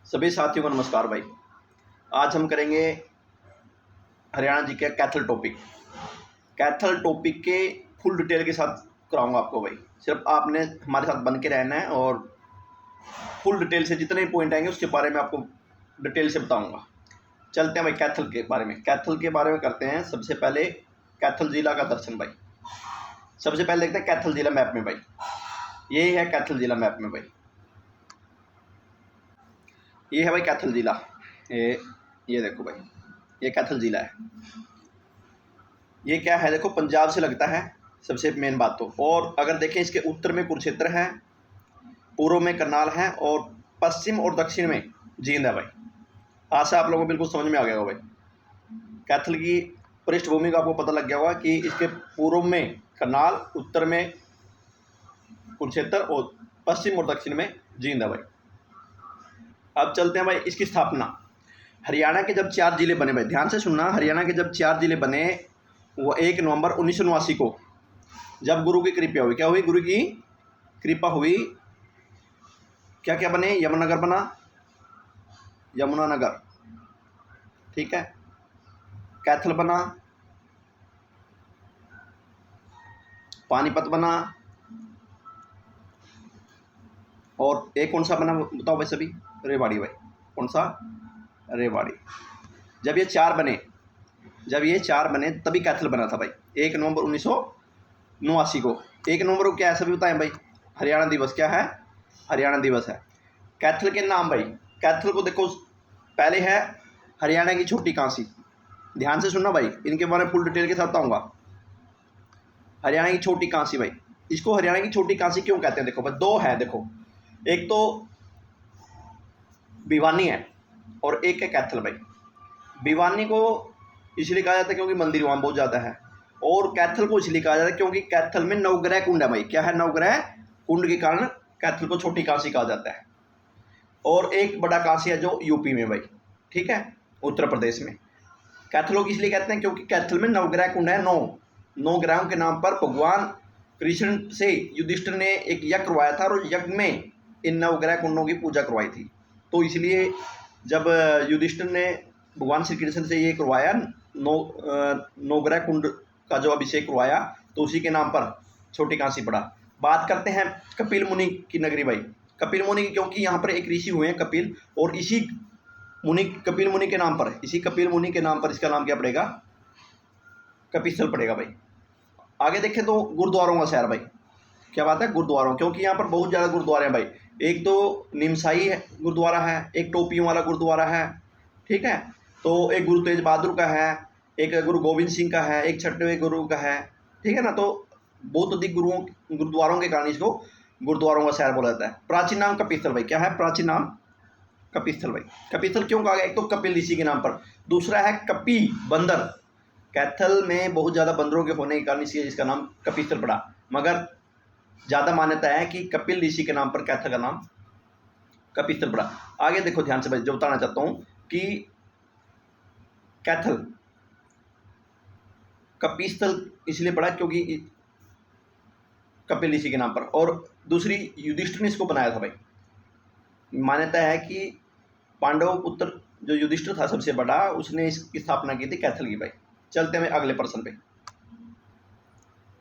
सभी साथियों को नमस्कार भाई। आज हम करेंगे हरियाणा जी के कैथल टॉपिक। कैथल टॉपिक के फुल डिटेल के साथ कराऊंगा आपको भाई। सिर्फ आपने हमारे साथ बन के रहना है और फुल डिटेल से जितने पॉइंट आएंगे उसके बारे में आपको डिटेल से बताऊंगा। चलते हैं भाई कैथल के बारे में। कैथल के बारे में करते हैं। सबसे पहले कैथल ज़िला का दर्शन भाई। सबसे पहले देखते हैं कैथल ज़िला मैप में भाई। ये है कैथल ज़िला मैप में भाई। ये है भाई कैथल ज़िला। ये देखो भाई, ये कैथल ज़िला है। ये क्या है देखो, पंजाब से लगता है सबसे मेन बात तो। और अगर देखें इसके उत्तर में कुरुक्षेत्र है, पूर्व में करनाल है और पश्चिम और दक्षिण में जींद है भाई। आशा आप लोगों को बिल्कुल समझ में आ गया होगा भाई। कैथल की पृष्ठभूमि का आपको पता लग गया होगा कि इसके पूर्व में करनाल, उत्तर में कुरुक्षेत्र और पश्चिम और दक्षिण में जींद है भाई। अब चलते हैं भाई इसकी स्थापना। हरियाणा के जब 4 जिले बने भाई, ध्यान से सुनना, हरियाणा के जब 4 जिले बने वो 1 नवंबर 1979 को, जब गुरु की कृपा हुई। क्या हुई? गुरु की कृपा हुई। क्या क्या बने? यमुनानगर बना, यमुनानगर, ठीक है। कैथल बना, पानीपत बना, और एक कौन सा बना बताओ भाई सभी? रेवाड़ी भाई। कौन सा? रेवाड़ी। जब ये 4 बने तभी कैथल बना था भाई, 1 नवंबर 1979 को। 1 नवंबर को क्या है सभी बताएं भाई? हरियाणा दिवस। क्या है? हरियाणा दिवस है। कैथल के नाम भाई, कैथल को देखो, पहले है हरियाणा की छोटी कांसी। ध्यान से सुनना भाई, इनके बारे में फुल डिटेल के साथ बताऊंगा। हरियाणा की छोटी कांसी भाई, इसको हरियाणा की छोटी कांसी क्यों कहते हैं? देखो भाई, 2 है। देखो, एक तो भिवानी है और एक है कैथल भाई। भिवानी को इसलिए कहा जाता है क्योंकि मंदिर वहाँ बहुत ज़्यादा है, और कैथल को इसलिए कहा जाता है क्योंकि कैथल में नवग्रह कुंड है भाई। क्या है? नवग्रह कुंड के कारण कैथल को छोटी काशी कहा जाता है। और एक बड़ा काशी है जो यूपी में भाई, ठीक है, उत्तर प्रदेश में। कैथल को इसलिए कहते हैं क्योंकि कैथल में नवग्रह कुंड है। 9 ग्रहों के नाम पर भगवान कृष्ण से युधिष्ठिर ने एक यज्ञ करवाया था और यज्ञ में इन नवग्रह कुंडों की पूजा करवाई थी। तो इसलिए जब युधिष्ठिर ने भगवान श्री कृष्ण से ये करवाया, नवग्रह कुंड का जो अभिषेक करवाया, तो उसी के नाम पर छोटी काशी पड़ा। बात करते हैं कपिल मुनि की नगरी भाई। कपिल मुनि की, क्योंकि यहाँ पर एक ऋषि हुए हैं कपिल, और इसी कपिल मुनि के नाम पर इसका नाम क्या पड़ेगा? कपिस्थल पड़ेगा भाई। आगे देखें तो गुरुद्वारों का शहर भाई। क्या बात है? गुरुद्वारों, क्योंकि यहाँ पर बहुत ज़्यादा गुरुद्वारे हैं भाई। एक तो निमसाई है गुरुद्वारा है, एक टोपियों वाला गुरुद्वारा है, ठीक है। तो एक गुरु तेज बहादुर का है, एक गुरु गोविंद सिंह का है, एक छठवें गुरु का है, ठीक है ना। तो बहुत अधिक गुरुद्वारों के कारण इसको गुरुद्वारों का शहर बोला जाता है। प्राचीन नाम कपिस्थल भाई। क्या है? प्राचीन नाम कपिस्थल भाई। कपिस्थल क्यों कहा गया? एक तो कपिल ऋषि के नाम पर, दूसरा है कपि बंदर। कैथल में बहुत ज़्यादा बंदरों के होने के कारण इसका नाम कपिस्थल पड़ा, मगर ज़्यादा मान्यता है कि कपिल ऋषि के नाम पर कैथल का नाम कपिस्थल पड़ा। आगे देखो ध्यान से भाई, जो बताना चाहता हूँ कि कैथल कपिस्थल इसलिए पड़ा क्योंकि कपिल ऋषि के नाम पर, और दूसरी युधिष्ठिर ने इसको बनाया था भाई। मान्यता है कि पांडव पुत्र जो युधिष्ठिर था सबसे बड़ा, उसने इसकी स्थापना की थी कैथल की भाई। चलते हैं अगले प्रश्न पे,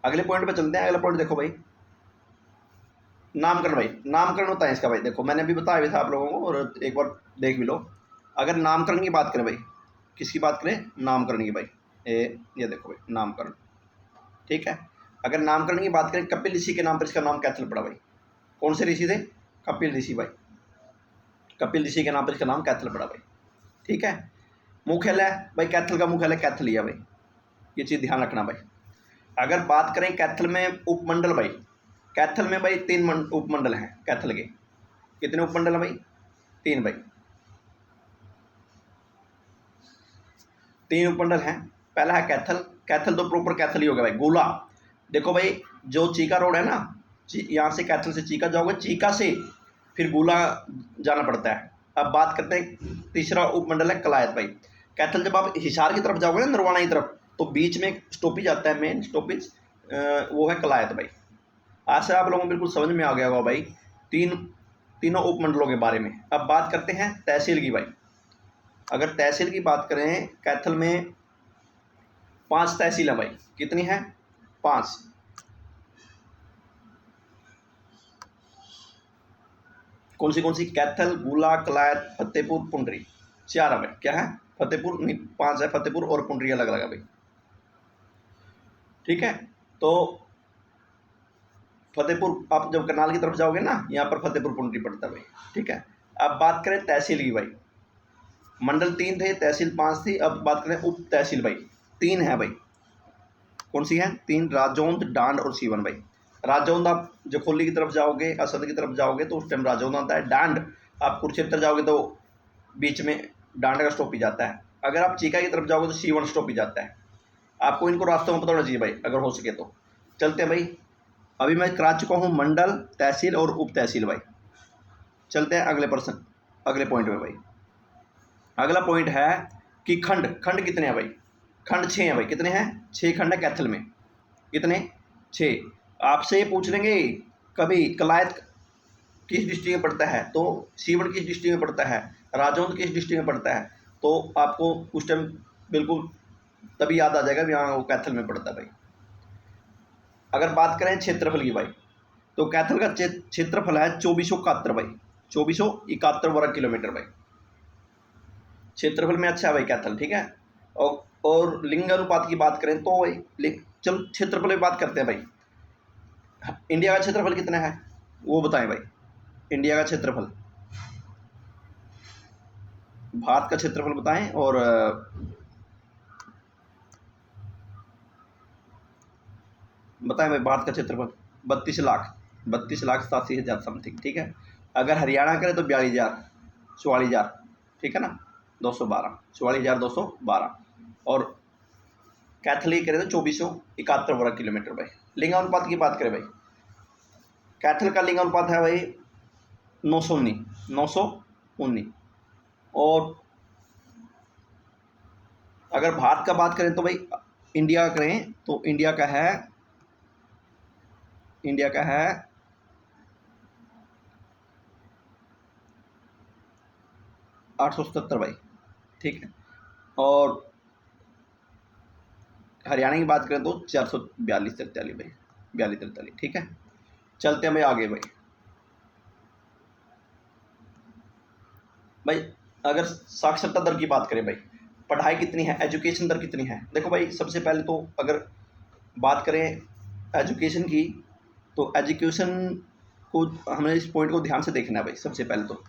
अगले पॉइंट पे चलते हैं। अगला पॉइंट देखो भाई, नामकरण भाई। नामकरण होता है इसका भाई। देखो, मैंने अभी बताया भी था आप लोगों को, और एक बार देख भी लो। अगर नामकरण की बात करें भाई, किसकी बात करें? नामकरण की भाई। ये देखो भाई, नामकरण, ठीक है। अगर नामकरण की बात करें, कपिल ऋषि के नाम पर इसका नाम कैथल पड़ा भाई। कौन से ऋषि थे? कपिल ऋषि भाई। कपिल ऋषि के नाम पर इसका नाम कैथल पड़ा भाई, ठीक है। मुख्यालय भाई, कैथल का मुख्यालय कैथल ही है भाई, ये चीज़ ध्यान रखना भाई। अगर बात करें कैथल में उपमंडल भाई, कैथल में भाई 3 उपमंडल हैं कैथल के। कितने उपमंडल हैं भाई? 3 भाई, 3 उपमंडल हैं। पहला है कैथल। कैथल तो प्रॉपर कैथल ही होगा भाई। गोला, देखो भाई, जो चीका रोड है ना, यहाँ से कैथल से चीका जाओगे, चीका से फिर गोला जाना पड़ता है। अब बात करते हैं, तीसरा उपमंडल है कलायत भाई। कैथल जब आप हिसार की तरफ जाओगे ना, नरवाना की तरफ, तो बीच में स्टॉपेज आता है, मेन स्टॉपेज, वो है कलायत भाई। आशा आप लोगों को बिल्कुल समझ में आ गया होगा भाई। 3 तीनों उपमंडलों के बारे में। अब बात करते हैं तहसील की भाई। अगर तहसील की बात करें, कैथल में 5 तहसील है भाई। कितनी है? 5। कौन सी? कैथल, गुला, कलायत, फतेहपुर, पुंडरी। 4 है भाई। क्या है? फतेहपुर नहीं, 5 है। फतेहपुर और पुंडरी अलग अलग है भाई। ठीक है, तो फतेहपुर, आप जब करनाल की तरफ जाओगे ना, यहाँ पर फतेहपुर पुंडरी पड़ता है भाई। ठीक है, अब बात करें तहसील की भाई। मंडल 3 थे, तहसील 5 थी। अब बात करें उप तहसील भाई। 3 है भाई। कौन सी है? 3, राजौंद, डांड और सीवन भाई। राजौंद आप जखोली की तरफ जाओगे, असद की तरफ जाओगे तो उस टाइम राजौंद आता है। डांड आप कुरुक्षेत्र जाओगे तो बीच में डांड का स्टॉप ही जाता है। अगर आप चीका की तरफ जाओगे तो सीवन स्टॉप ही जाता है। आपको इनको रास्तों में पता होना चाहिए भाई, अगर हो सके तो। चलते हैं भाई, अभी मैं करा चुका हूँ मंडल, तहसील और उप तहसील भाई। चलते हैं अगले पर्सन, अगले पॉइंट में भाई। अगला पॉइंट है कि खंड। खंड कितने हैं भाई? खंड 6 हैं भाई। कितने हैं? 6 खंड है कैथल में। कितने? 6। आपसे ये पूछ लेंगे कभी कलायत किस डिस्ट्रिक्ट में पड़ता है, तो सीवन किस डिस्ट्रिक्ट में पड़ता है, राजौंद किस डिस्ट्रिक्ट में पड़ता है, तो आपको उस टाइम बिल्कुल तभी याद आ जाएगा भी हाँ वो कैथल में पड़ता है भाई। अगर बात करें क्षेत्रफल की भाई, तो कैथल का क्षेत्रफल है 2471 भाई। 2471 वर्ग किलोमीटर भाई। क्षेत्रफल में अच्छा है भाई कैथल। ठीक है, और लिंग अनुपात की बात करें तो भाई, चलो क्षेत्रफल में बात करते हैं भाई। इंडिया का क्षेत्रफल कितना है वो बताएं भाई। इंडिया का क्षेत्रफल, भारत का क्षेत्रफल बताएं। और बताएं भाई, भारत का क्षेत्रफल 32,87,000 समथिंग। ठीक है, अगर हरियाणा करें तो 44,000 ठीक है ना, 212, 44,212। और कैथल की करें तो 2471 वर्ग किलोमीटर भाई। लिंगानुपात की बात करें भाई, कैथल का लिंगानुपात है भाई 919। और अगर भारत का बात करें तो भाई, इंडिया का करें तो इंडिया का है 877 भाई। ठीक है, और हरियाणा की बात करें तो 442-43 भाई, 42-43। ठीक है, चलते हैं भाई आगे भाई। भाई अगर साक्षरता दर की बात करें भाई, पढ़ाई कितनी है, एजुकेशन दर कितनी है। देखो भाई, सबसे पहले तो अगर बात करें एजुकेशन की, तो एजुकेशन को हमें इस पॉइंट को ध्यान से देखना है भाई। सबसे पहले तो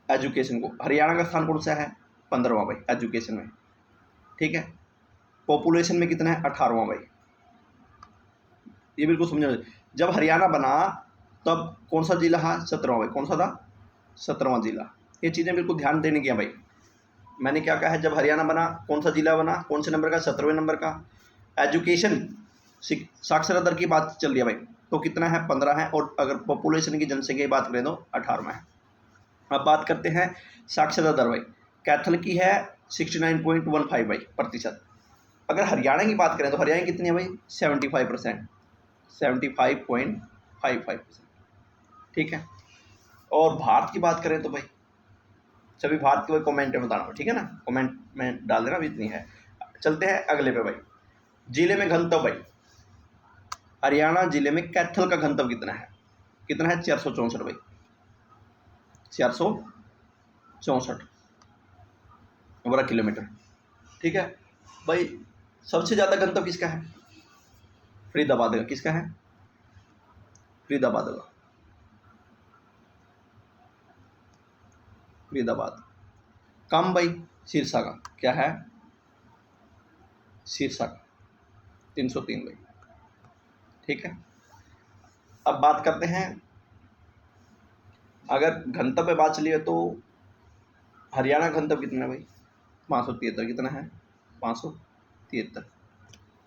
एजुकेशन को, हरियाणा का स्थान कौन सा है? 15वां भाई एजुकेशन में। ठीक है, पॉपुलेशन में कितना है? 18वां भाई। ये बिल्कुल समझो, जब हरियाणा बना तब कौन सा जिला था? 17वां भाई। कौन सा था? 17वां जिला। ये चीज़ें बिल्कुल ध्यान देने की है भाई। मैंने क्या कहा है, जब हरियाणा बना कौन सा जिला बना, कौन से नंबर का? 17वें नंबर का। एजुकेशन साक्षरता दर की बात चल रही है भाई, तो कितना है? 15 है। और अगर पॉपुलेशन की, जनसंख्या की बात करें तो 18वां है। अब बात करते हैं साक्षरता दर भाई। कैथल की है 69.15 भाई प्रतिशत। अगर हरियाणा की बात करें तो हरियाणा की कितनी है भाई? 75%, 75.55%। ठीक है, और भारत की बात करें तो भाई, सभी भारत के भाई कमेंट में बताना, ठीक है ना, कमेंट में डाल देना भी इतनी है। चलते हैं अगले पे भाई, जिले में घनत्व भाई। हरियाणा जिले में कैथल का घनत्व कितना है? कितना है? 464 भाई, 464 वर्ग किलोमीटर। ठीक है भाई, सबसे ज़्यादा घनत्व किसका है? फरीदाबाद का। किसका है? फरीदाबाद का। फरीदाबाद। कम भाई सिरसा का। क्या है? सिरसा का 303 भाई। ठीक है, अब बात करते हैं, अगर घनत्व पे बात चली है तो हरियाणा घनत्व कितना है भाई? 573। कितना है? 573।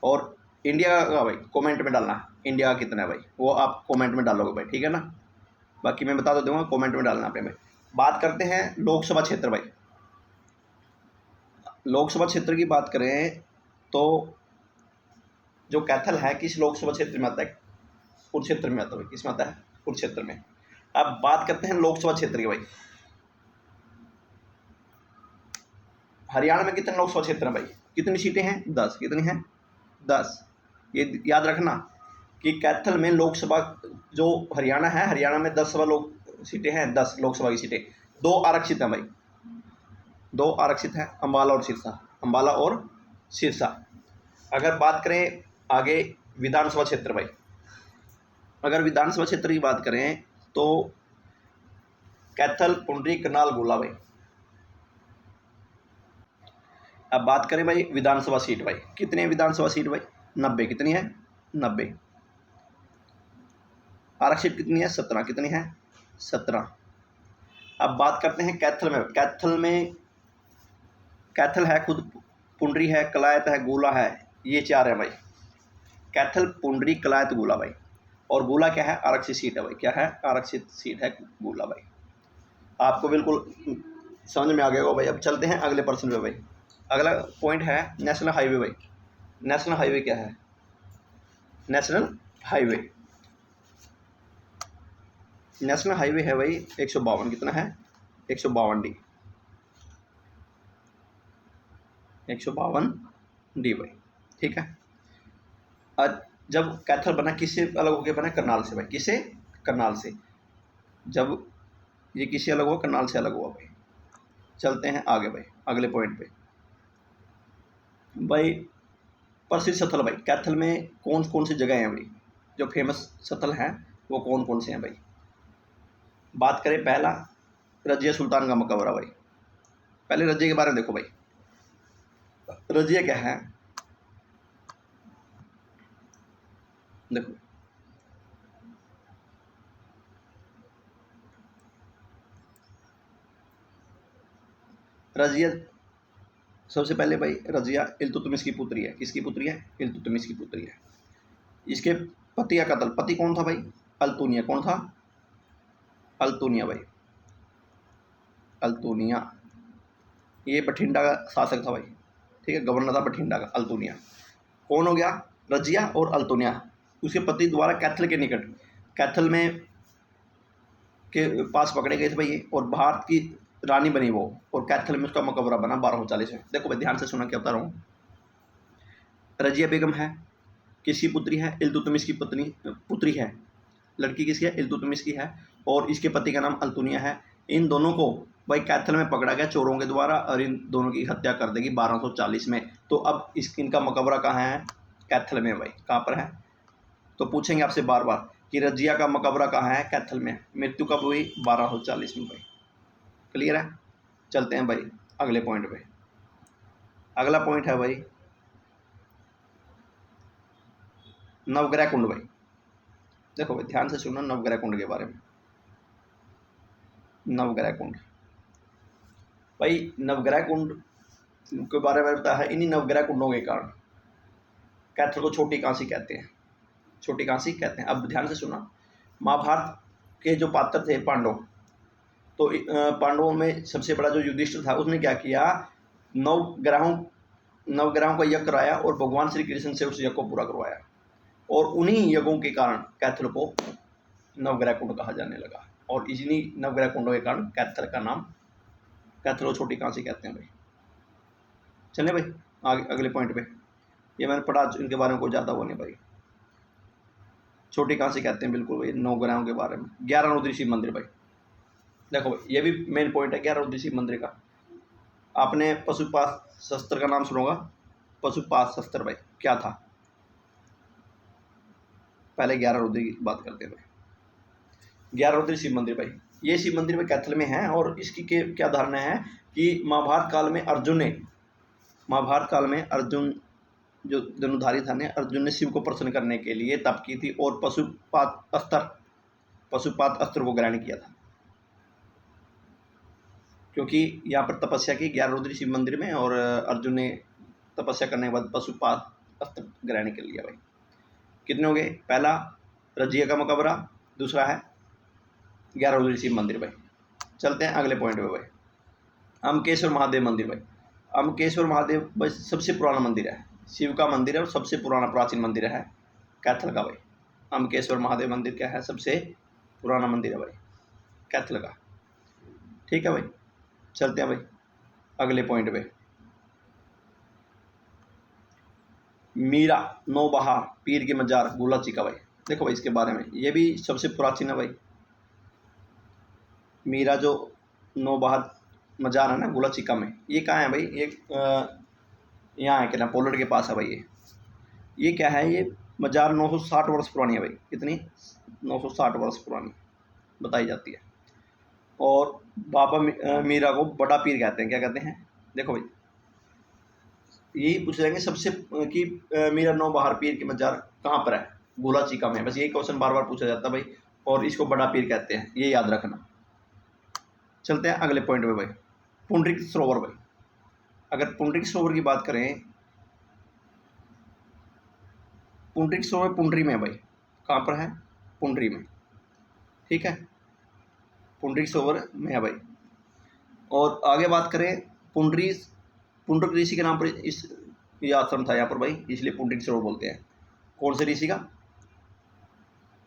और इंडिया का भाई कमेंट में डालना, इंडिया का कितना है भाई, वो आप कमेंट में डालोगे भाई। ठीक है ना, बाकी मैं बता दूँगा, कमेंट में डालना अपने में। बात करते हैं लोकसभा क्षेत्र भाई। लोकसभा क्षेत्र की बात करें तो जो कैथल है किस लोकसभा क्षेत्र में आता है? कुरुक्षेत्र में आता है। किस में आता है? कुरुक्षेत्र में। अब बात करते हैं लोकसभा क्षेत्र की भाई। हरियाणा में कितने लोकसभा क्षेत्र हैं भाई? कितनी सीटें हैं? 10। कितनी हैं? 10। ये याद रखना कि कैथल में लोकसभा, जो हरियाणा है, हरियाणा में 10 सभा लोक सीटें हैं, 10 लोकसभा की सीटें। 2 आरक्षित हैं भाई, 2 आरक्षित हैं, अम्बाला और सिरसा, अम्बाला और सिरसा। अगर बात करें आगे विधानसभा क्षेत्र भाई, अगर विधानसभा क्षेत्र की बात करें तो कैथल, पुंडरी, करनाल, गुला भाई। अब बात करें भाई विधानसभा सीट भाई, कितनी है विधानसभा सीट भाई? 90। कितनी है? 90। आरक्षित कितनी है? 17। कितनी है? 17। अब बात करते हैं कैथल में। कैथल है खुद, पुंडरी है, कलायत है, गुला है, ये 4 है भाई। कैथल, पुंडरी, कलायत, गुला भाई। और गुला क्या है? आरक्षित सीट है भाई। क्या है? आरक्षित सीट है गुला भाई। आपको बिल्कुल समझ में आ गया होगा भाई। अब चलते हैं अगले प्रश्न पे भाई। अगला पॉइंट है नेशनल हाईवे भाई। नेशनल हाईवे क्या है? नेशनल हाईवे, नेशनल हाईवे है भाई 152। कितना है? 152 डी, 152 डी भाई। ठीक है। आज जब कैथल बना, किससे अलग होकर बना? करनाल से भाई। किससे? करनाल से। जब ये किससे अलग हुआ? करनाल से अलग हुआ भाई। चलते हैं आगे भाई अगले पॉइंट पे भाई। प्रसिद्ध स्थल भाई, कैथल में कौन कौन सी जगह हैं भाई? जो फेमस स्थल हैं वो कौन कौन से हैं भाई? बात करें, पहला रजिया सुल्तान का मकबरा भाई। पहले रजिया के बारे में देखो भाई। रजिया क्या है? देखो, रजिया सबसे पहले भाई, रजिया इल्तुतमिश की पुत्री है। किसकी पुत्री है? इल्तुतमिश की पुत्री है। इसके पति का कत्ल, पति कौन था भाई? अल्तुनिया। कौन था? अल्तुनिया भाई, अल्तुनिया। ये बठिंडा का शासक था भाई। ठीक है, गवर्नर था बठिंडा का, अल्तुनिया। कौन हो गया? रजिया और अल्तुनिया। उसके पति द्वारा कैथल के निकट, कैथल में के पास पकड़े गए थे भाई ये, और भारत की रानी बनी वो, और कैथल में उसका मकबरा बना 1240 में। देखो भाई ध्यान से सुना, क्या बता रहा हूँ। रजिया बेगम है, किसकी पुत्री है? इल्तुतमिश की पुत्री है। लड़की किसकी है? इल्तुतमिश की है। और इसके पति का नाम अल्तुनिया है। इन दोनों को भाई कैथल में पकड़ा गया चोरों के द्वारा, और इन दोनों की हत्या कर देगी 1240 में। तो अब इनका मकबरा कहाँ है? कैथल में भाई। कहाँ पर है? तो पूछेंगे आपसे बार बार कि रजिया का मकबरा कहाँ है? कैथल में। मृत्यु कब हुई? 1240 में भाई। क्लियर है? चलते हैं भाई अगले पॉइंट पे। अगला पॉइंट है भाई नवग्रह कुंड भाई। देखो भाई ध्यान से सुनो नवग्रह कुंड के बारे में। नवग्रह कुंड भाई, नवग्रह कुंड के बारे में बताया है। इन्हीं नवग्रह कुंडों के कारण कैथल को छोटी काशी कहते हैं। छोटी काशी कहते हैं। अब ध्यान से सुना, महाभारत के जो पात्र थे पांडव, तो पांडवों में सबसे बड़ा जो युधिष्ठिर था, उसने क्या किया? नवग्रहों का यज्ञ कराया और भगवान श्री कृष्ण से उस यज्ञ को पूरा करवाया। और उन्हीं यज्ञों के कारण कैथल को नवग्रह कुंड कहा जाने लगा। और इन्हीं नवग्रह कुंडों के कारण कैथल का नाम, कैथल को छोटी काशी कहते हैं भाई। चले भाई आगे अगले पॉइंट पे। ये मैंने पढ़ा, इनके बारे में कोई ज़्यादा वो नहीं भाई। छोटी काशी कहते हैं बिल्कुल भाई नवग्रहों के बारे में। 11 रुद्री शिव मंदिर भाई। देखो भाई ये भी मेन पॉइंट है 11 रुद्री शिव मंदिर का। आपने पशुपात शस्त्र का नाम सुनोगा। पशुपात शस्त्र भाई क्या था? पहले 11 रुद्री की बात करते हैं भाई। 11 रुद्री शिव मंदिर भाई, ये शिव मंदिर में कैथल में है। और इसकी क्या धारणा है कि महाभारत काल में अर्जुन जो धनुधारी था ने, अर्जुन ने शिव को प्रसन्न करने के लिए तप की थी और पशुपात अस्त्र को ग्रहण किया था। क्योंकि यहाँ पर तपस्या की 11 रुद्री शिव मंदिर में, और अर्जुन ने तपस्या करने के बाद पशुपात अस्त्र ग्रहण कर लिया भाई। कितने हो गए? पहला रजिया का मकबरा, दूसरा है 11 रुद्री शिव मंदिर भाई। चलते हैं अगले पॉइंट पे भाई। अम्बकेश्वर महादेव मंदिर भाई। अम्बकेश्वर महादेव भाई सबसे पुराना मंदिर है, शिव का मंदिर है और सबसे पुराना प्राचीन मंदिर है कैथल का भाई। अम्बकेश्वर महादेव मंदिर क्या है? सबसे पुराना मंदिर है भाई। कैथल का। ठीक है भाई, चलते हैं भाई अगले पॉइंट पे। मीरा नौबहार पीर की मजार गोला चीका भाई। देखो भाई इसके बारे में, ये भी सबसे प्राचीन है भाई। मीरा जो नौबहार मजार है ना गोला चीका में, ये कहाँ है भाई? ये यहाँ है क्या, पोलैंड के पास है भाई। ये क्या है? ये मजार 960 वर्ष पुरानी है भाई। कितनी? 960 वर्ष पुरानी बताई जाती है। और बाबा मीरा को बड़ा पीर कहते हैं। क्या कहते हैं? देखो भाई, यही पूछ जाएंगे सबसे कि मीरा नौबहार पीर की मजार कहाँ पर है? गोला चीका में। बस यही क्वेश्चन बार बार पूछा जाता है भाई, और इसको बड़ा पीर कहते हैं, ये याद रखना। चलते हैं अगले पॉइंट पे भाई, पुंडरिक सरोवर भाई। अगर पुंडरिक सरोवर की बात करें, पुंडरिक सरोवर पुंडरी में है भाई। कहाँ पर है? पुंडरी में। ठीक है, पुंडरिक सरोवर में है भाई। और आगे बात करें, पुंडरक ऋषि के नाम पर ये आश्रम था यहाँ पर भाई, इसलिए पुंडरिक सरोवर बोलते हैं। कौन से ऋषि का?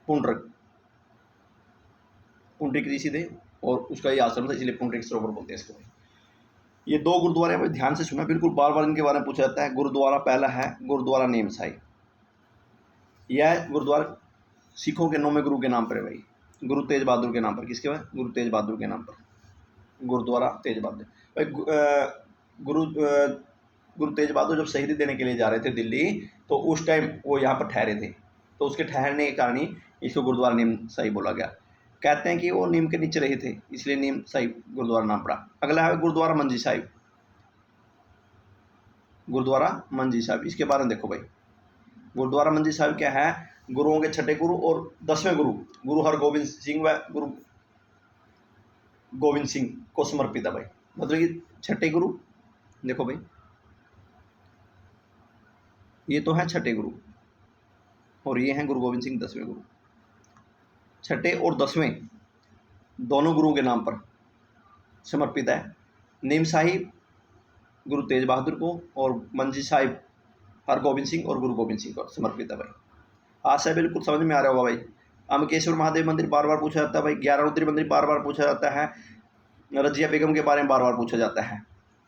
पुंडरक, पुंडरिक ऋषि थे और उसका ये आश्रम था, इसलिए पुंडरिक सरोवर बोलते हैं इसको। ये 2 गुरुद्वारे भाई, ध्यान से सुना, बिल्कुल बार बार इनके बारे में पूछा जाता है। गुरुद्वारा पहला है गुरुद्वारा नीम साहिब। यह गुरुद्वारा सिखों के 9वें गुरु के नाम पर है भाई, गुरु तेज बहादुर के नाम पर। किसके भाई? गुरु तेज बहादुर के नाम पर गुरुद्वारा तेज बहादुर भाई। गुरु तेज बहादुर जब शहीदी देने के लिए जा रहे थे दिल्ली, तो उस टाइम वो यहाँ पर ठहरे थे, तो उसके ठहरने के कारण ही इसको गुरुद्वारा नीम साहिब बोला गया। कहते हैं कि वो नीम के नीचे रहे थे, इसलिए नीम साहिब गुरुद्वारा नाम पड़ा। अगला है गुरुद्वारा मंजी साहिब। गुरुद्वारा मंजी साहिब, इसके बारे में देखो भाई। गुरुद्वारा मंजी साहिब क्या है? गुरुओं के छठे गुरु और 10वें गुरु गुरु हरगोबिंद सिंह व गुरु गोविंद सिंह को समर्पित है भाई। मतलब कि छठे गुरु, देखो भाई ये तो है छठे गुरु, और ये हैं गुरु गोविंद सिंह 10वें गुरु। छठे और 10वें दोनों गुरुओं के नाम पर समर्पित है। नीम साहिब गुरु तेज बहादुर को, और मंजी साहिब हरगोबिंद सिंह और गुरु गोविंद सिंह को समर्पित है भाई। आशा है बिल्कुल समझ में आ रहा होगा भाई। अमकेश्वर महादेव मंदिर बार बार पूछा जाता है भाई। 11 रुद्री मंदिर बार बार पूछा जाता है। रजिया बेगम के बारे में बार बार पूछा जाता है।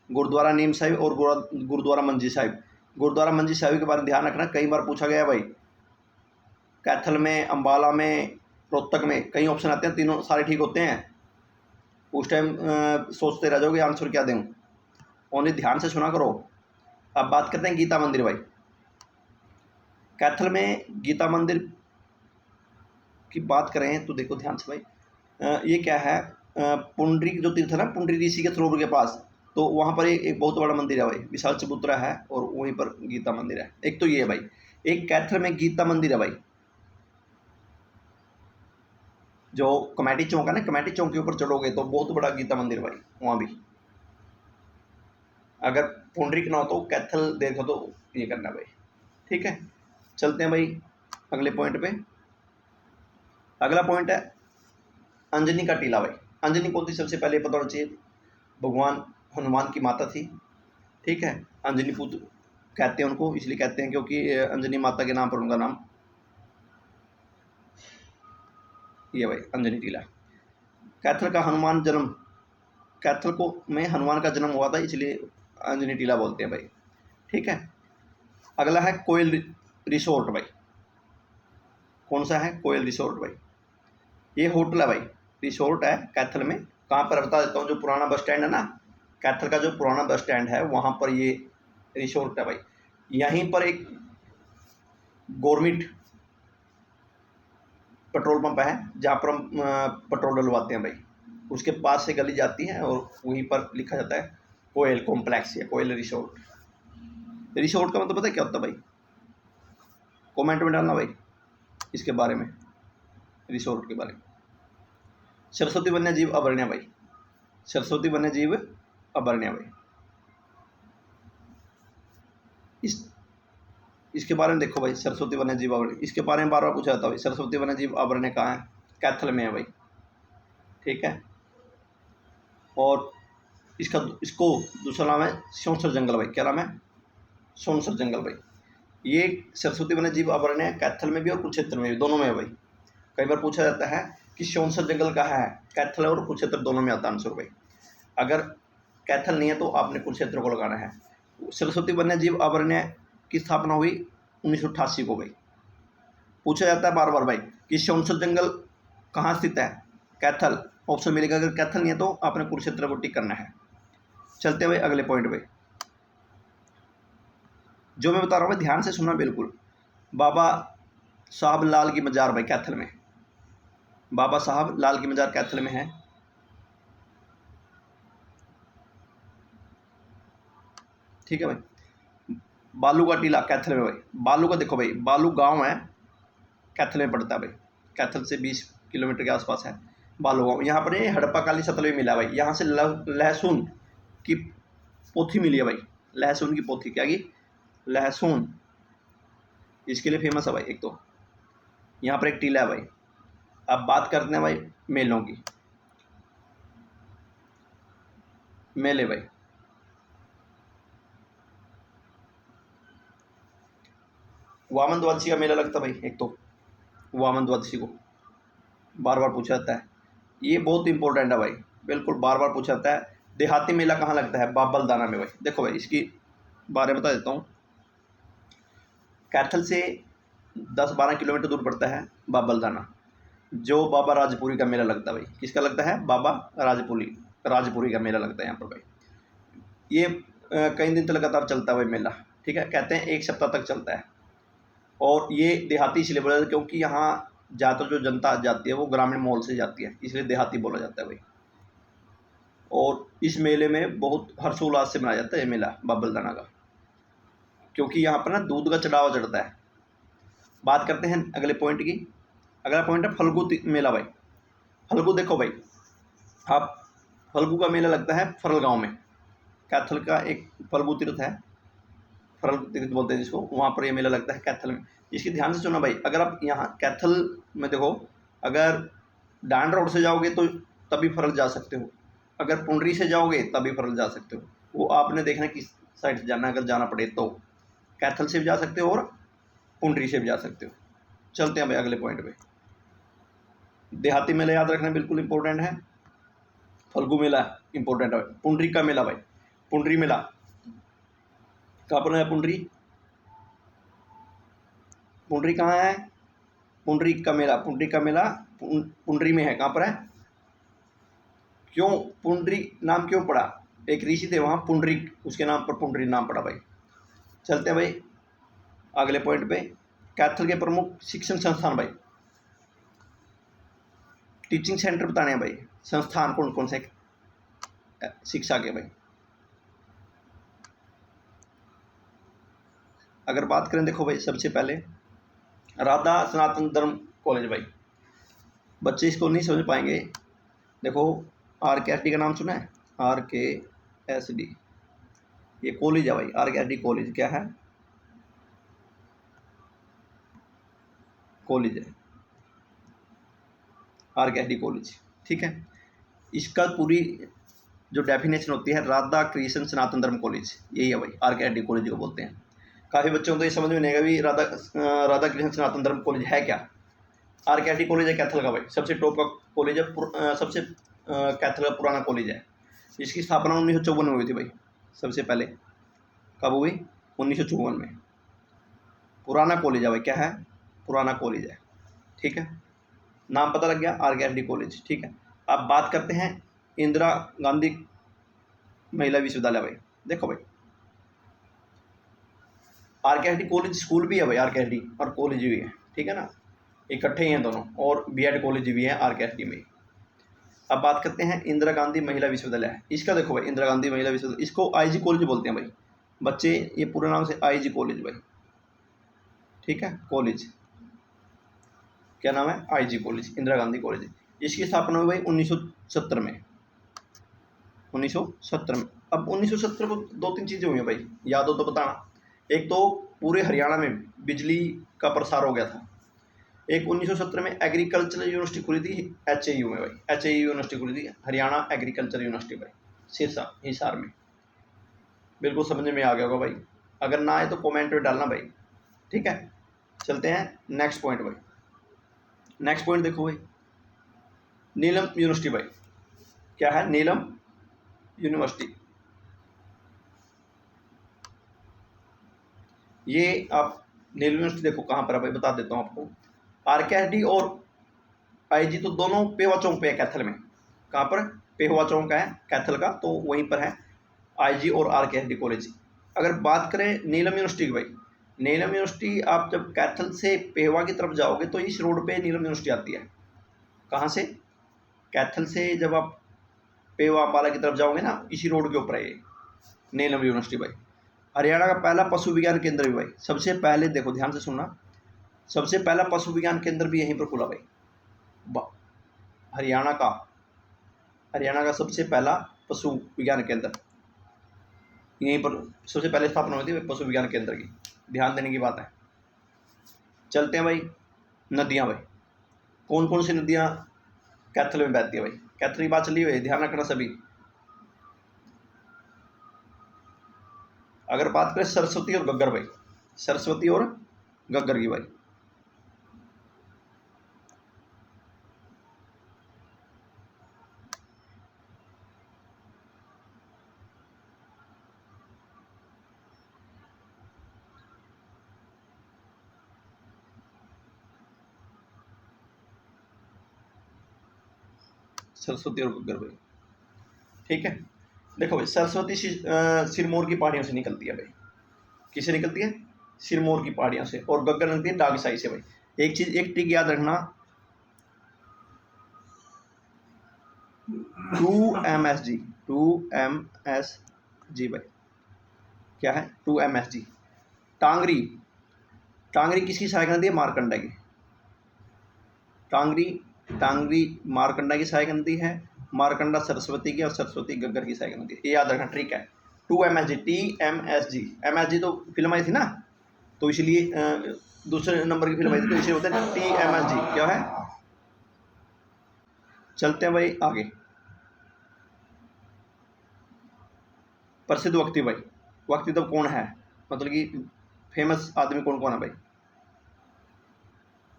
गुरुद्वारा नीम साहिब और गुरुद्वारा मंजी साहिब। गुरुद्वारा मंजी साहिब के बारे में ध्यान रखना, कई बार पूछा गया भाई। कैथल में, अम्बाला में, रोहतक में कई ऑप्शन आते हैं, तीनों सारे ठीक होते हैं। उस टाइम सोचते रह जाओगे आंसर क्या दूँ, ओनली ध्यान से सुना करो। अब बात करते हैं गीता मंदिर भाई। कैथल में गीता मंदिर की बात करें तो देखो ध्यान से भाई, ये क्या है? पुंडरी जो तीर्थ है ना, पुंडरी ऋषि के सरोवर के पास, तो वहाँ पर एक बहुत बड़ा मंदिर है भाई, विशाल चबूतरा है, और वहीं पर गीता मंदिर है। एक तो ये है भाई, एक कैथल में गीता मंदिर है भाई, जो कमेटी चौक है ना, कमेटी चौक के ऊपर चढ़ोगे तो बहुत बड़ा गीता मंदिर भाई वहाँ भी। अगर पुंडरिक ना हो तो कैथल देखो तो ये करना भाई। ठीक है, चलते हैं भाई अगले पॉइंट पे। अगला पॉइंट है अंजनी का टीला भाई। अंजनी कौन थी? सबसे पहले पता होना चाहिए, भगवान हनुमान की माता थी। ठीक है, अंजनी पुत्र कहते हैं उनको, इसलिए कहते हैं क्योंकि अंजनी माता के नाम पर उनका नाम ये भाई अंजनी टीला। कैथल का हनुमान जन्म, कैथल को में हनुमान का जन्म हुआ था, इसलिए अंजनी टीला बोलते हैं भाई। ठीक है, अगला है कोयल रिसोर्ट भाई। कौन सा है? कोयल रिसोर्ट भाई। ये होटल है भाई, रिसोर्ट है कैथल में। कहाँ पर बता देता हूँ, जो पुराना बस स्टैंड है ना, कैथल का जो पुराना बस स्टैंड है, वहाँ पर ये रिसोर्ट है भाई। यहीं पर एक गवर्नमेंट पेट्रोल पंप है, जहाँ पर हम पेट्रोल डलवाते हैं भाई। उसके पास से गली जाती है और वहीं पर लिखा जाता है कोयल कॉम्प्लेक्स या कोयल रिसोर्ट। रिसोर्ट का मतलब पता है क्या होता है भाई? कमेंट में डालना भाई इसके बारे में, रिसोर्ट के बारे में। सरस्वती वन्य जीव अभयारण्य भाई, सरस्वती वन्य जीव अभयारण्य भाई। इसके बारे में देखो भाई, सरस्वती वन्य जीव अभयारण्य, इसके बारे में बार बार पूछा जाता है भाई। सरस्वती वन्य जीव अभयारण्य कहाँ है? कैथल में है भाई। ठीक है, और इसको दूसरा नाम है सोनसर जंगल भाई। क्या नाम है? सोनसर जंगल भाई। ये सरस्वती वन्य जीव अभयारण्य कैथल में भी और कुरुक्षेत्र में भी, दोनों में है भाई। कई बार पूछा जाता है किस चौंसर जंगल का है? कैथल और कुरुक्षेत्र दोनों में आता आंसर भाई। अगर कैथल नहीं है तो आपने कुरुक्षेत्र को लगाना है। सरस्वती वन्य जीव अभयारण्य की स्थापना हुई 1988 को भाई। पूछा जाता है बार बार भाई किस चौंसर जंगल कहाँ स्थित है? कैथल ऑप्शन मिलेगा। अगर कैथल नहीं है तो आपने कुरुक्षेत्र को टिक करना है। चलते हुए अगले पॉइंट पे, जो मैं बता रहा हूँ भाई ध्यान से सुनना बिल्कुल। बाबा साहब लाल की मजार भाई कैथल में, बाबा साहब लाल की मजार कैथल में है। ठीक है भाई। बालू का टीला कैथल में भाई। बालू का देखो भाई, बालू गांव है, कैथल में पड़ता है भाई। कैथल से 20 किलोमीटर के आसपास है बालू गांव। यहाँ पर ये हड़प्पा काली शतल भी मिला है भाई। यहाँ से लहसुन की पोथी मिली है भाई। लहसुन की पोथी क्या की? लहसुन, इसके लिए फेमस है भाई। एक तो यहाँ पर एक टीला है भाई। अब बात करते हैं भाई मेलों की। मेले भाई, वामन द्वादशी का मेला लगता है भाई। एक तो वामन द्वादशी को बार बार पूछा जाता है, ये बहुत इंपॉर्टेंट है भाई, बिल्कुल बार बार पूछा जाता है। देहाती मेला कहाँ लगता है? बाबलदाना में भाई। देखो भाई इसकी बारे में बता देता हूँ। कैथल से 10-12 किलोमीटर दूर पड़ता है बाबलदाना, जो बाबा राजपुरी का मेला लगता है भाई। किसका लगता है? बाबा राजपुरी का मेला लगता है यहाँ पर भाई। ये कई दिन तक लगातार चलता है भाई मेला। ठीक है, कहते हैं 1 सप्ताह तक चलता है। और ये देहाती इसलिए बोला जाता है क्योंकि यहाँ ज़्यादातर जो जनता जाती है वो ग्रामीण माहौल से जाती है, इसलिए देहाती बोला जाता है भाई। और इस मेले में बहुत हर्षोल्लास से मनाया जाता है ये मेला बाबलदाना का, क्योंकि यहाँ पर ना दूध का चढ़ावा चढ़ता है। बात करते हैं अगले पॉइंट की। अगला पॉइंट है फल्गु मेला भाई। फल्गु देखो भाई, आप फल्गु का मेला लगता है फरल गाँव में। कैथल का एक फल्गु तीर्थ है, फरल तीर्थ बोलते हैं जिसको, वहाँ पर ये मेला लगता है कैथल में। इसकी ध्यान से सुनना भाई। अगर आप यहाँ कैथल में देखो, अगर डांड रोड से जाओगे तो तभी फरल जा सकते हो, अगर पुंडरी से जाओगे तभी फरल जा सकते हो। वो आपने देखना किस साइड से जाना है। अगर जाना पड़े तो कैथल से भी जा सकते हो और पुंडरी से भी जा सकते हो। चलते हैं भाई अगले पॉइंट पे। देहाती मेला याद रखना बिल्कुल इंपॉर्टेंट है। फल्गु मेला इंपॉर्टेंट है। पुंडरी का मेला भाई, पुंडरी मेला कहाँ पर है? पुंडरी, पुंडरी कहाँ है? पुंडरी का मेला, पुंडरी का मेला पुंडरी में है। कहाँ पर है? क्यों पुंडरी नाम क्यों पड़ा? एक ऋषि थे वहाँ पुंडरी, उसके नाम पर पुंडरी नाम पड़ा भाई। चलते हैं भाई अगले पॉइंट पे। कैथल के प्रमुख शिक्षण संस्थान भाई, टीचिंग सेंटर बताने हैं भाई। संस्थान कौन कौन से शिक्षा के भाई? अगर बात करें देखो भाई, सबसे पहले राधा सनातन धर्म कॉलेज भाई। बच्चे इसको नहीं समझ पाएंगे। देखो RKSD का नाम सुना है? RKSD ये कॉलेज है भाई। RKSD कॉलेज क्या है? कॉलेज है RKSD कॉलेज। ठीक है, इसका पूरी जो डेफिनेशन होती है राधा कृष्ण सनातन धर्म कॉलेज, यही है भाई। RKSD कॉलेज को बोलते हैं। काफ़ी बच्चों को तो ये समझ में नहीं आएगा भी राधा कृष्ण सनातन धर्म कॉलेज है क्या। RKSD कॉलेज है कैथल का भाई, सबसे टॉप का कॉलेज है, सबसे कैथल का पुराना कॉलेज है। इसकी स्थापना 1954 में हुई थी भाई। सबसे पहले कब हुई? 1954 में। पुराना कॉलेज है भाई। क्या है? पुराना कॉलेज है। ठीक है, नाम पता लग गया, RKSD कॉलेज। ठीक है, अब बात करते हैं इंदिरा गांधी महिला विश्वविद्यालय भाई। देखो भाई RKSD कॉलेज स्कूल भी है भाई, RKSD और कॉलेज भी है। ठीक है ना, इकट्ठे ही हैं दोनों। और B.Ed कॉलेज भी है RKSD में। अब बात करते हैं इंदिरा गांधी महिला विश्वविद्यालय है। इसका देखो भाई, इंदिरा गांधी महिला विश्वविद्यालय, इसको IG कॉलेज बोलते हैं भाई बच्चे। ये पूरे नाम से IG कॉलेज भाई। ठीक है, कॉलेज क्या नाम है? IG college, Indira Gandhi college. इसकी स्थापना हुई भाई 1970 में। 1970 में। अब 1970 को 2-3 चीज़ें हुई हैं भाई, याद हो तो बताना। एक तो पूरे हरियाणा में बिजली का प्रसार हो गया था। एक 1970 में एग्रीकल्चर यूनिवर्सिटी खुली थी HAU में भाई। HAU यूनिवर्सिटी खुली थी, हरियाणा एग्रीकल्चर यूनिवर्सिटी भाई, सिरसा हिसार में। बिल्कुल समझ में आ गया होगा भाई। अगर ना आए तो कमेंट में डालना भाई। ठीक है, चलते हैं नेक्स्ट पॉइंट भाई। नेक्स्ट पॉइंट देखो भाई, नीलम यूनिवर्सिटी भाई, क्या है नीलम यूनिवर्सिटी। ये आप नीलम यूनिवर्सिटी देखो कहाँ पर है भाई, बता देता हूँ आपको। आरकेएसडी और आईजी तो दोनों पेवा चौक पे है कैथल में। कहाँ पर? पेवा चौक है कैथल का, तो वहीं पर है आईजी और आरकेएसडी कॉलेज। अगर बात करें नीलम यूनिवर्सिटी की भाई, नीलम यूनिवर्सिटी आप जब कैथल से पेवा की तरफ जाओगे तो इस रोड पे नीलम यूनिवर्सिटी आती है। कहाँ से? कैथल से जब आप पेवा अम्बाला की तरफ जाओगे ना, इसी रोड के ऊपर है ये नीलम यूनिवर्सिटी भाई। हरियाणा का पहला पशु विज्ञान केंद्र भी भाई, सबसे पहले, देखो ध्यान से सुनना, सबसे पहला पशु विज्ञान केंद्र भी यहीं पर खुला भाई। हरियाणा का सबसे पहला पशु विज्ञान केंद्र यहीं पर सबसे पहले स्थापना हुई थी पशु विज्ञान केंद्र की। ध्यान देने की बात है। चलते हैं भाई नदियाँ भाई, कौन कौन सी नदियाँ कैथल में बहती है भाई। कैथल की बात चली हुई, ध्यान रखना सभी। अगर बात करें सरस्वती और गग्गर भाई, सरस्वती और गग्गर की भाई, सरस्वती और गग्गर भाई, ठीक है। देखो भाई सरस्वती सिरमौर की पहाड़ियों से निकलती है भाई। किससे निकलती है? सिरमौर की पहाड़ियों से। और गग्गर निकलती है डागसाई से भाई। एक चीज, एक ट्रिक याद रखना, 2MSG, 2MSG भाई, क्या है 2MSG। टांगरी, टांगरी किसकी सहायक नदी है? मारकंडा की। टांगरी मारकंडा की सहायक नदी है, मारकंडा सरस्वती की, और सरस्वती गग्गर की सहायक नदी है। ये याद रखना, ट्रिक है। 2MSG, TMSG, MSG तो फिल्म आई थी ना, तो इसलिए दूसरे नंबर की फिल्म आई थी, तो इसलिए होता है TMSG। क्या है? चलते हैं भाई आगे। प्रसिद्ध वक्ती भाई, वक्ती तो कौन है, मतलब कि फेमस आदमी कौन कौन है भाई?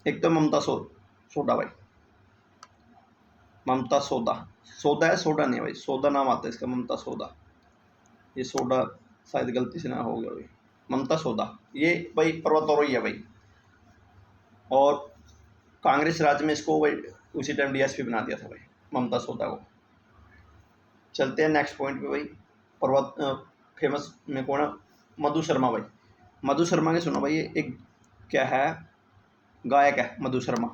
एक तो ममता सोडा भाई, ममता सोदा, सोदा है सोडा नहीं है भाई, सोदा नाम आता है इसका, ममता सोदा। ये सोडा शायद गलती से ना हो गया भाई, ममता सोदा। ये भाई पर्वतारोही है भाई, और कांग्रेस राज्य में इसको भाई उसी टाइम डीएसपी बना दिया था भाई, ममता सोदा को। चलते हैं नेक्स्ट पॉइंट पे भाई। फेमस में कौन है? मधु शर्मा भाई। मधु शर्मा के सुनो भाई, ये एक क्या है, गायक है मधु शर्मा।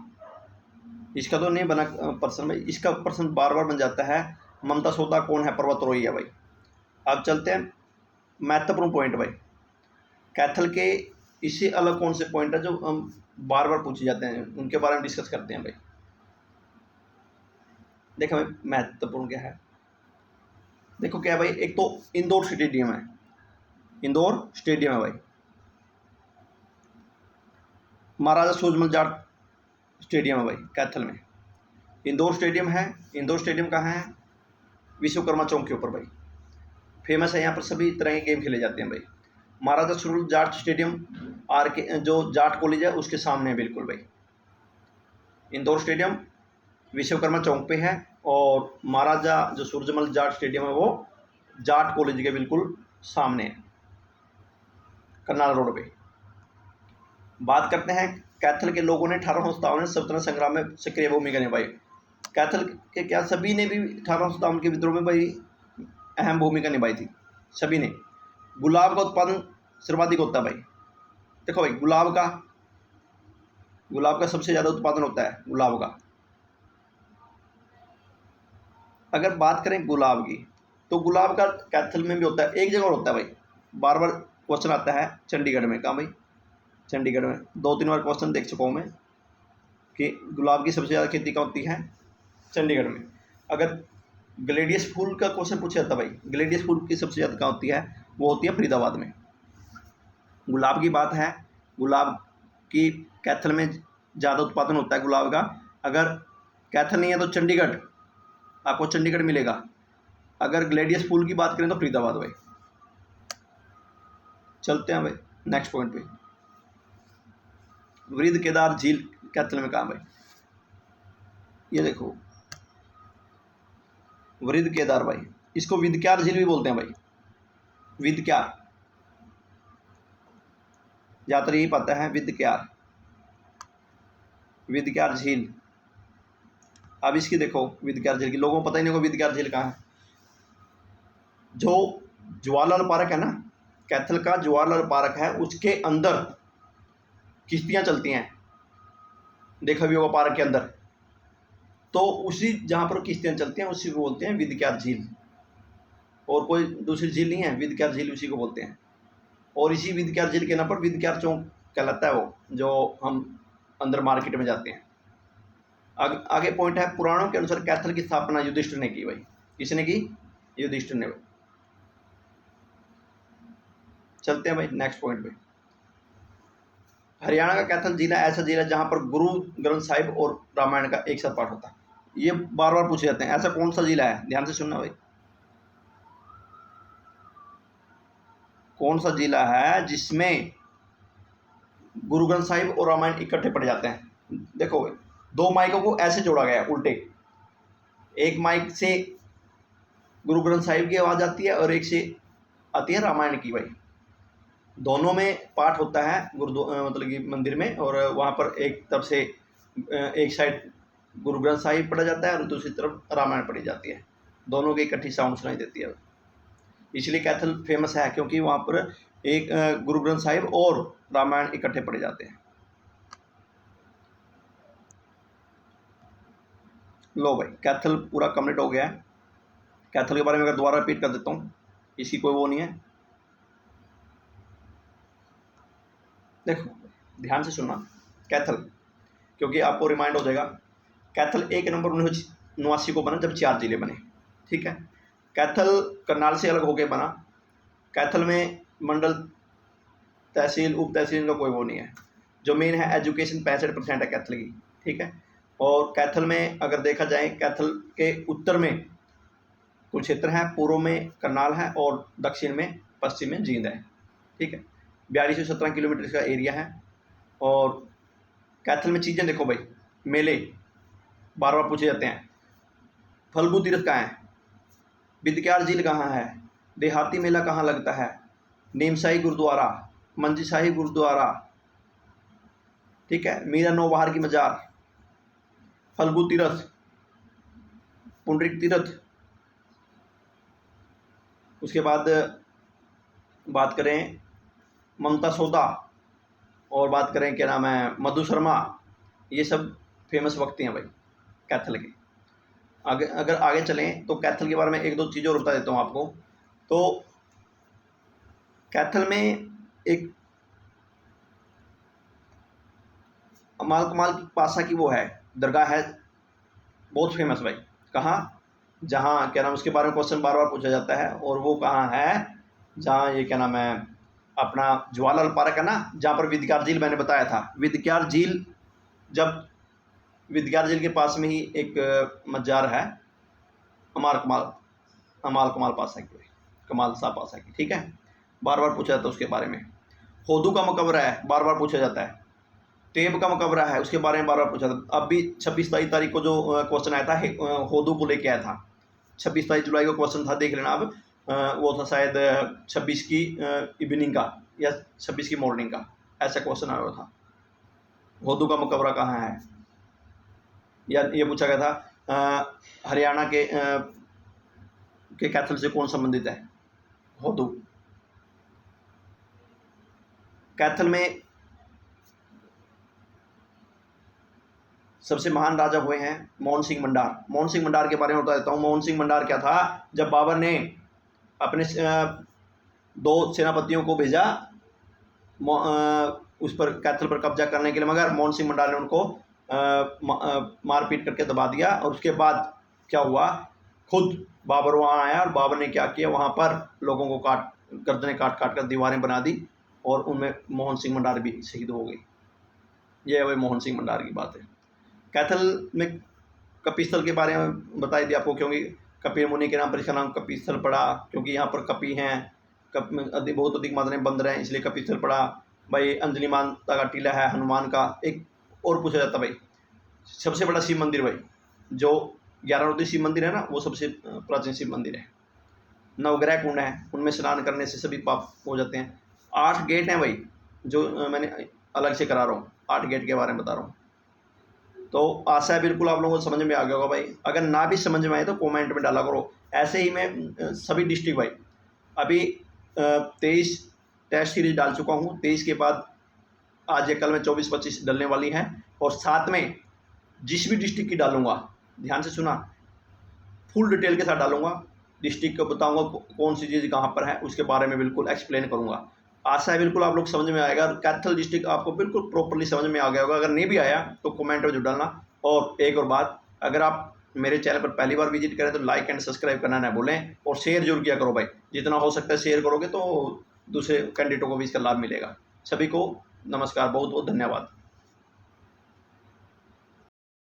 इसका तो नहीं बना पर्सन भाई, इसका पर्सन बार बार बन जाता है। ममता सोदा कौन है? पर्वतारोही है भाई। अब चलते हैं महत्वपूर्ण पॉइंट भाई, कैथल के इससे अलग कौन से पॉइंट है जो हम बार बार पूछे जाते हैं, उनके बारे में डिस्कस करते हैं भाई। देखो भाई महत्वपूर्ण क्या है, देखो क्या है भाई, एक तो इंदौर स्टेडियम है, इंदौर स्टेडियम है भाई। महाराजा सूरजमल जाट स्टेडियम है भाई कैथल में। इंदौर स्टेडियम है, इंदौर स्टेडियम कहाँ है? विश्वकर्मा चौक के ऊपर भाई, फेमस है, यहाँ पर सभी तरह के गेम खेले जाते हैं भाई। महाराजा सूरजमल जाट स्टेडियम आर के जो जाट कॉलेज है उसके सामने है बिल्कुल भाई। इंदौर स्टेडियम विश्वकर्मा चौक पे है, और महाराजा जो सूरजमल जाट स्टेडियम है वो जाट कॉलेज के बिल्कुल सामने है, करनाल रोड पे। बात करते हैं कैथल के लोगों ने 1857 में सल्तनत संग्राम में सक्रिय भूमिका निभाई। कैथल के क्या सभी ने भी 1857 के विद्रोह में भाई अहम भूमिका निभाई थी, सभी ने। गुलाब का उत्पादन सर्वाधिक होता है भाई। देखो भाई गुलाब का सबसे ज़्यादा उत्पादन होता है गुलाब का। अगर बात करें गुलाब की, तो गुलाब का कैथल में भी होता है, एक जगह और होता है भाई, बार बार क्वेश्चन आता है चंडीगढ़ में। कहाँ भाई? चंडीगढ़ में 2-3 बार क्वेश्चन देख चुका हूँ मैं कि गुलाब की सबसे ज़्यादा खेती कहाँ होती है? चंडीगढ़ में। अगर ग्लेडियस फूल का क्वेश्चन पूछा जाता है भाई, ग्लेडियस फूल की सबसे ज़्यादा कहाँ होती है? वो होती है फरीदाबाद में। गुलाब की बात है, गुलाब की कैथल में ज़्यादा उत्पादन होता है गुलाब का। अगर कैथल नहीं है तो चंडीगढ़, आपको चंडीगढ़ मिलेगा। अगर ग्लेडियस फूल की बात करें तो फरीदाबाद भाई। चलते हैं भाई नेक्स्ट पॉइंट पे। वृद्ध केदार झील कैथल में कहाँ भाई? ये देखो वृद्ध केदार भाई, इसको विदक्यार झील भी बोलते हैं भाई, विदक्यार, ज़्यादातर यही पता है विदक्यार, विदक्यार झील। अब इसकी देखो विदक्यार झील की, लोगों को पता ही नहीं होगा विदक्यार झील कहाँ है। जो जवाहरलाल पार्क है ना, कैथल का जवाहरलाल पार्क है, उसके अंदर किश्तियाँ चलती हैं, देखा भी होगा पार्क के अंदर। तो उसी जहाँ पर किश्तियाँ चलती हैं उसी को बोलते हैं विदक्यार झील, और कोई दूसरी झील नहीं है, विदक्यार झील उसी को बोलते हैं। और इसी विदक्यार झील के नाम पर विदक्यार चौक कहलाता है वो, जो हम अंदर मार्केट में जाते हैं। आगे पॉइंट है, पुराणों के अनुसार कैथल की स्थापना युधिष्ठिर ने की भाई। किसने की? युधिष्ठिर ने भाई। चलते हैं भाई नेक्स्ट पॉइंट पे। हरियाणा का कैथल जिला ऐसा जिला जहां पर गुरु ग्रंथ साहिब और रामायण का एक साथ पाठ होता है। ये बार बार पूछे जाते हैं, ऐसा कौन सा जिला है? ध्यान से सुनना भाई, कौन सा जिला है जिसमें गुरु ग्रंथ साहिब और रामायण इकट्ठे पढ़े जाते हैं? देखो भाई, दो माइकों को ऐसे जोड़ा गया है उल्टे, एक माइक से गुरु ग्रंथ साहिब की आवाज़ आती है और एक से आती है रामायण की भाई। दोनों में पाठ होता है मतलब कि मंदिर में, और वहाँ पर एक तरफ से एक साइड गुरु ग्रंथ साहिब पढ़ा जाता है और दूसरी तरफ रामायण पढ़ी जाती है। दोनों की इकट्ठी साउंड सुनाई देती है। इसलिए कैथल फेमस है क्योंकि वहाँ पर एक गुरु ग्रंथ साहिब और रामायण इकट्ठे पढ़े जाते हैं। लो भाई, कैथल पूरा कंप्लीट हो गया है। कैथल के बारे में अगर दोबारा रिपीट कर देता हूँ, इसकी कोई वो नहीं है। देखो ध्यान से सुनना कैथल, क्योंकि आपको रिमाइंड हो जाएगा। कैथल 1 नवंबर 1989 को बना जब 4 जिले बने, ठीक है। कैथल करनाल से अलग होकर बना। कैथल में मंडल, तहसील, उप तहसील का कोई वो नहीं है। जो मेन है एजुकेशन 65% है कैथल की, ठीक है। और कैथल में अगर देखा जाए, कैथल के उत्तर में कुरुक्षेत्र है, पूर्व में करनाल है और दक्षिण में पश्चिम में जींद है, ठीक है। 42 से 17 किलोमीटर का एरिया है। और कैथल में चीज़ें देखो भाई, मेले बार बार पूछे जाते हैं। फल्गु तीर्थ कहाँ है? विदक्यार झील कहाँ है? देहाती मेला कहाँ लगता है? नीमशाही गुरुद्वारा, मंजी शाही गुरुद्वारा, ठीक है। मीरा नौबहार की मजार, फल्गु तीर्थ, पुंडरिक तीर्थ। उसके बाद बात करें ममता सौदा, और बात करें क्या नाम है मधु शर्मा, ये सब फेमस व्यक्ति हैं भाई कैथल के। अगर आगे चलें तो कैथल के बारे में एक दो चीज़ें और बता देता हूँ आपको। तो कैथल में एक अमाल कमाल की पासा की वो है दरगाह है, बहुत फेमस भाई। कहाँ? जहाँ क्या नाम, उसके बारे में क्वेश्चन बार बार पूछा जाता है। और वो कहाँ है? जहाँ ये क्या नाम है अपना जवाहरलाल पार्क है ना, जहाँ पर विदक्यार झील मैंने बताया था। विदक्यार झील, जब विदक्यार झील के पास में ही एक मजार है अमाल कमाल पासा की, कमाल शाह पासा की, ठीक है। बार बार पूछा जाता है उसके बारे में। होदू का मकबरा है, बार बार पूछा जाता है। टेब का मकबरा है, उसके बारे में बार बार पूछा था। अब भी 26 तारीख को जो क्वेश्चन आया था होदू को लेके आया था, 26 जुलाई को क्वेश्चन था, देख लेना अब। वो था शायद 26 की इवनिंग का या 26 की मॉर्निंग का, ऐसा क्वेश्चन आया हुआ था। होदू का मकबरा कहाँ है, या ये पूछा गया था हरियाणा के कैथल से कौन संबंधित है? होदू। कैथल में सबसे महान राजा हुए हैं मोहन सिंह मंडार। मोहन सिंह मंडार के बारे में बता देता हूँ। मोहन सिंह मंडार क्या था, जब बाबर ने अपने 2 सेनापतियों को भेजा उस पर कैथल पर कब्जा करने के लिए, मगर मोहन सिंह मंडार ने उनको मारपीट करके दबा दिया। और उसके बाद क्या हुआ, खुद बाबर वहाँ आया और बाबर ने क्या किया, वहाँ पर लोगों को गर्दनें काट कर दीवारें बना दी, और उनमें मोहन सिंह मंडार भी शहीद हो गई। ये वही मोहन सिंह मंडार की बात है। कैथल में कपिस्थल के बारे में बताई दिया आपको, क्योंकि कपिल मुनि के नाम पर इसका नाम कपिस्थल पड़ा, क्योंकि यहाँ पर कपि हैं, बहुत अधिक मात्रा में बंदर हैं, इसलिए कपिस्थल पड़ा भाई। अंजलि माता का टीला है हनुमान का। एक और पूछा जाता भाई, सबसे बड़ा शिव मंदिर भाई जो ग्यारहरोती शिव मंदिर है ना, वो सबसे प्राचीन शिव मंदिर है। नवग्रह कुंड है, उनमें स्नान करने से सभी पाप हो जाते हैं। 8 गेट हैं भाई, जो मैंने अलग से करा रहा हूँ, 8 गेट के बारे में बता रहा हूँ। तो आशा है बिल्कुल आप लोगों को समझ में आ गया होगा भाई। अगर ना भी समझ में आए तो कमेंट में डाला करो। ऐसे ही मैं सभी डिस्ट्रिक्ट भाई अभी 23 टेस्ट सीरीज डाल चुका हूँ। 23 के बाद आज या कल में 24-25 डलने वाली है, और साथ में जिस भी डिस्ट्रिक्ट की डालूंगा, ध्यान से सुना, फुल डिटेल के साथ डालूंगा। डिस्ट्रिक्ट को बताऊंगा कौन सी चीज़ कहाँ पर है, उसके बारे में बिल्कुल एक्सप्लेन करूंगा। आशा है बिल्कुल आप लोग समझ में आएगा। कैथल डिस्ट्रिक्ट आपको बिल्कुल प्रॉपरली समझ में आ गया होगा। अगर नहीं भी आया तो कमेंट में जरूर डालना। और एक और बात, अगर आप मेरे चैनल पर पहली बार विजिट करें तो लाइक एंड सब्सक्राइब करना ना भूलें, और शेयर जरूर किया करो भाई। जितना हो सकता है शेयर करोगे तो दूसरे कैंडिडेटों को भी इसका लाभ मिलेगा। सभी को नमस्कार, बहुत बहुत धन्यवाद।